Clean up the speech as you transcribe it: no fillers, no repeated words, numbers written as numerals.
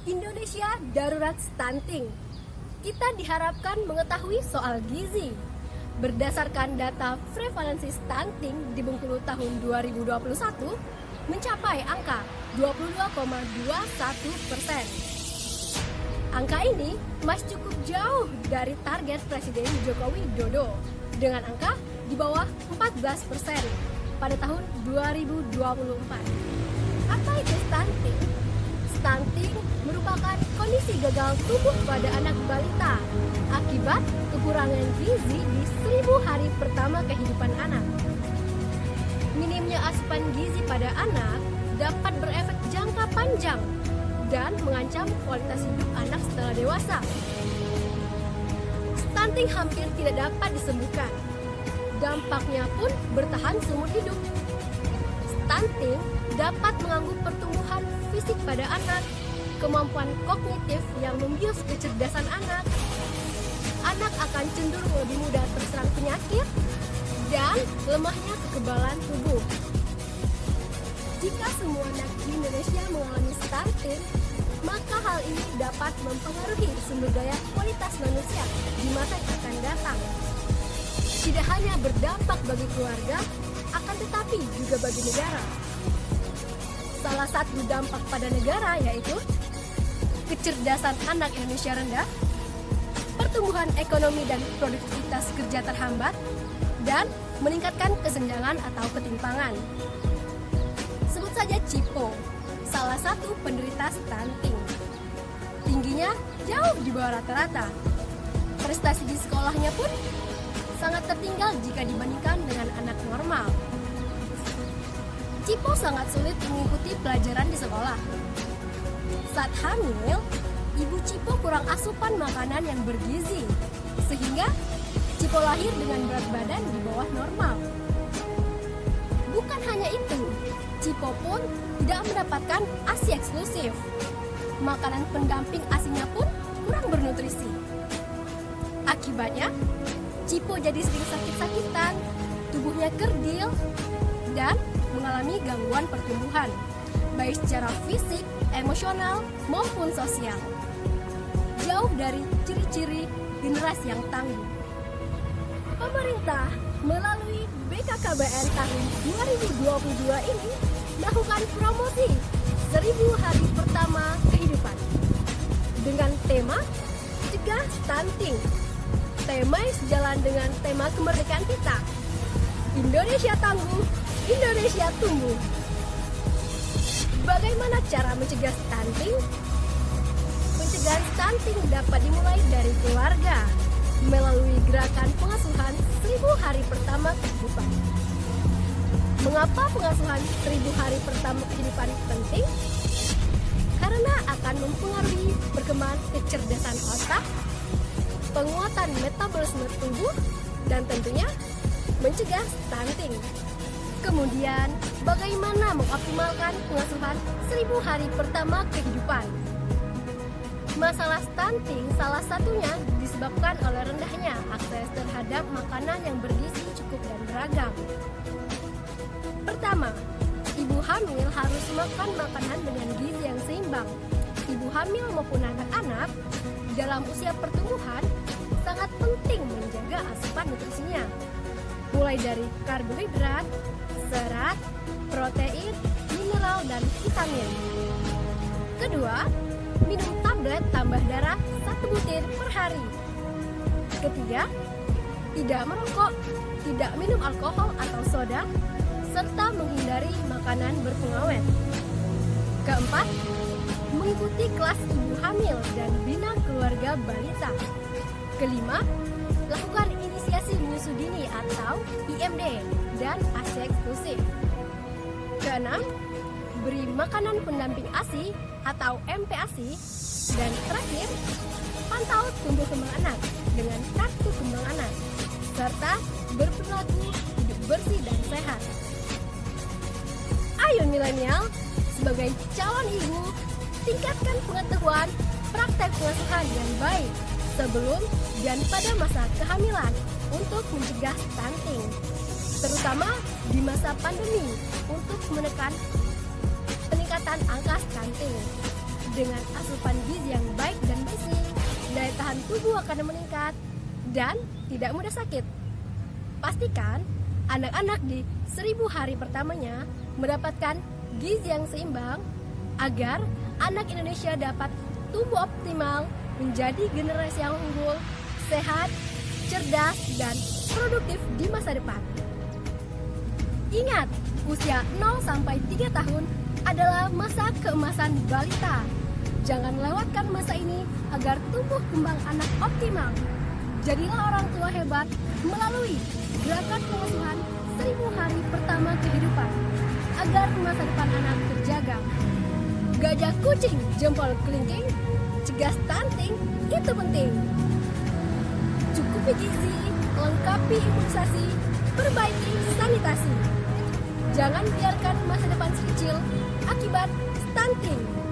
Indonesia darurat stunting. Kita diharapkan mengetahui soal gizi. Berdasarkan data prevalensi stunting di Bengkulu tahun 2021 mencapai angka 22,21%. Angka ini masih cukup jauh dari target Presiden Joko Widodo dengan angka di bawah 14% pada tahun 2024. Apa itu stunting? Stunting merupakan kondisi gagal tumbuh pada anak balita akibat kekurangan gizi di 1000 hari pertama kehidupan anak. Minimnya asupan gizi pada anak dapat berefek jangka panjang dan mengancam kualitas hidup anak setelah dewasa. Stunting hampir tidak dapat disembuhkan. Dampaknya pun bertahan seumur hidup. Stunting dapat mengganggu pertumbuhan fisik pada anak, kemampuan kognitif yang membius kecerdasan anak. Anak akan cenderung lebih mudah terserang penyakit dan lemahnya kekebalan tubuh. Jika semua anak di Indonesia mengalami stunting, maka hal ini dapat mempengaruhi sumber daya kualitas manusia di masa yang akan datang. Tidak hanya berdampak bagi keluarga, akan tetapi juga bagi negara. Salah satu dampak pada negara yaitu kecerdasan anak Indonesia rendah, pertumbuhan ekonomi dan produktivitas kerja terhambat, dan meningkatkan kesenjangan atau ketimpangan. Sebut saja Cipo, salah satu penderita stunting. Tingginya jauh di bawah rata-rata. Prestasi di sekolahnya pun sangat tertinggal jika dibandingkan dengan anak normal. Cipo sangat sulit mengikuti pelajaran di sekolah. Saat hamil, ibu Cipo kurang asupan makanan yang bergizi, sehingga Cipo lahir dengan berat badan di bawah normal. Bukan hanya itu, Cipo pun tidak mendapatkan ASI eksklusif. Makanan pendamping ASINya pun kurang bernutrisi. Akibatnya, Cipo jadi sering sakit-sakitan, tubuhnya kerdil, dan mengalami gangguan pertumbuhan, baik secara fisik, emosional, maupun sosial. Jauh dari ciri-ciri generasi yang tangguh. Pemerintah melalui BKKBN tahun 2022 ini melakukan promosi 1000 hari pertama kehidupan dengan tema Cegah Stunting. Tema yang sejalan dengan tema kemerdekaan kita. Indonesia tangguh, Indonesia tumbuh. Bagaimana cara mencegah stunting? Pencegahan stunting dapat dimulai dari keluarga melalui gerakan pengasuhan 1000 hari pertama kehidupan. Mengapa pengasuhan 1000 hari pertama kehidupan penting? Karena akan mempengaruhi perkembangan kecerdasan otak, penguatan metabolisme tubuh, dan tentunya mencegah stunting. Kemudian, bagaimana mengoptimalkan pengasuhan 1000 hari pertama kehidupan? Masalah stunting salah satunya disebabkan oleh rendahnya akses terhadap makanan yang bergizi cukup dan beragam. Pertama, ibu hamil harus makan makanan dengan gizi yang seimbang. Ibu hamil maupun anak-anak dalam usia pertumbuhan sangat penting menjaga asupan nutrisinya, mulai dari karbohidrat, serat, protein, mineral, dan vitamin. Kedua, minum tablet tambah darah 1 butir per hari. Ketiga, tidak merokok, tidak minum alkohol atau soda, serta menghindari makanan berpengawet. Keempat, mengikuti kelas ibu hamil dan bina keluarga balita. Kelima, lakukan inisiasi menyusu dini atau IMD dan ASI eksklusif. Keenam, beri makanan pendamping ASI atau MPASI. Dan terakhir, pantau tumbuh kembang anak dengan kartu kembang anak, serta berperilaku hidup bersih dan sehat. Ayo milenial, sebagai calon ibu, tingkatkan pengetahuan praktek pengasuhan yang baik sebelum dan pada masa kehamilan untuk mencegah stunting, terutama di masa pandemi untuk menekan peningkatan angka stunting. Dengan asupan gizi yang baik dan berisi, daya tahan tubuh akan meningkat dan tidak mudah sakit. Pastikan anak-anak di 1000 hari pertamanya mendapatkan gizi yang seimbang agar anak Indonesia dapat tumbuh optimal menjadi generasi yang unggul, sehat, cerdas, dan produktif di masa depan. Ingat, usia 0-3 tahun adalah masa keemasan balita. Jangan lewatkan masa ini agar tumbuh kembang anak optimal. Jadilah orang tua hebat melalui gerakan pengasuhan 1000 hari pertama kehidupan agar masa depan anak terjaga. Gajah kucing jempol kelingking, cegah stunting itu penting. Cukupi gizi, lengkapi imunisasi, perbaiki sanitasi. Jangan biarkan masa depan si kecil akibat stunting.